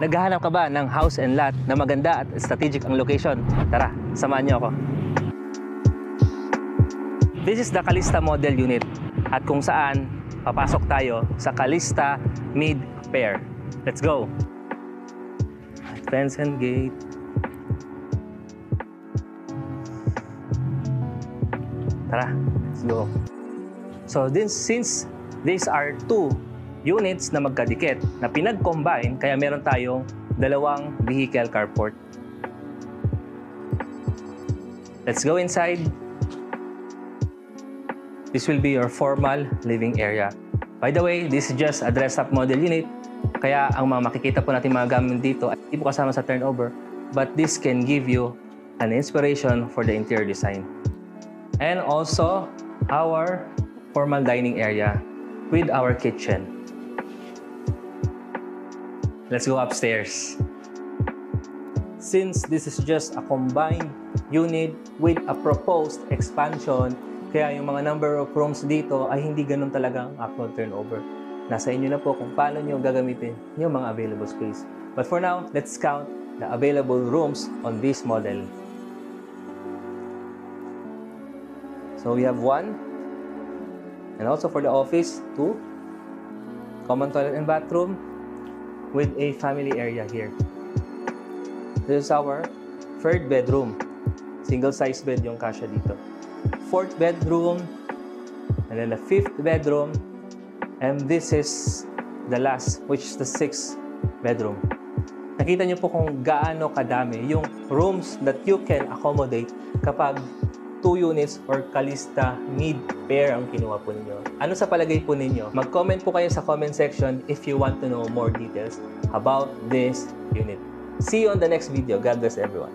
Naghahanap ka ba ng house and lot na maganda at strategic ang location? Tara, samahan niyo ako. This is the Calista Model Unit at kung saan papasok tayo sa Calista Mid-Pair. Let's go! Fence and gate. Tara, let's go. So since these are two units na magkadikit na pinag-combine, kaya meron tayong dalawang vehicle carport. Let's go inside. This will be your formal living area. By the way, this is just a dress-up model unit, kaya ang mga makikita po natin mga gamit dito ay hindi po kasama sa turnover, but this can give you an inspiration for the interior design. And also, our formal dining area with our kitchen. Let's go upstairs. Since this is just a combined unit with a proposed expansion, kaya yung mga number of rooms dito ay hindi ganun talagang actual turnover. Nasa inyo na po kung paano nyo gagamitin yung mga available space. But for now, let's count the available rooms on this model. So we have 1, and also for the office, 2, common toilet and bathroom, with a family area here. This is our 3rd bedroom. Single-size bed yung kasya dito. 4th bedroom, and then the 5th bedroom, and this is the last, which is the 6th bedroom. Nakita niyo po kung gaano kadami yung rooms that you can accommodate kapag 2 units or Calista Mid-Pair ang kinuha po ninyo. Ano sa palagay po ninyo? Mag-comment po kayo sa comment section if you want to know more details about this unit. See you on the next video. God bless everyone.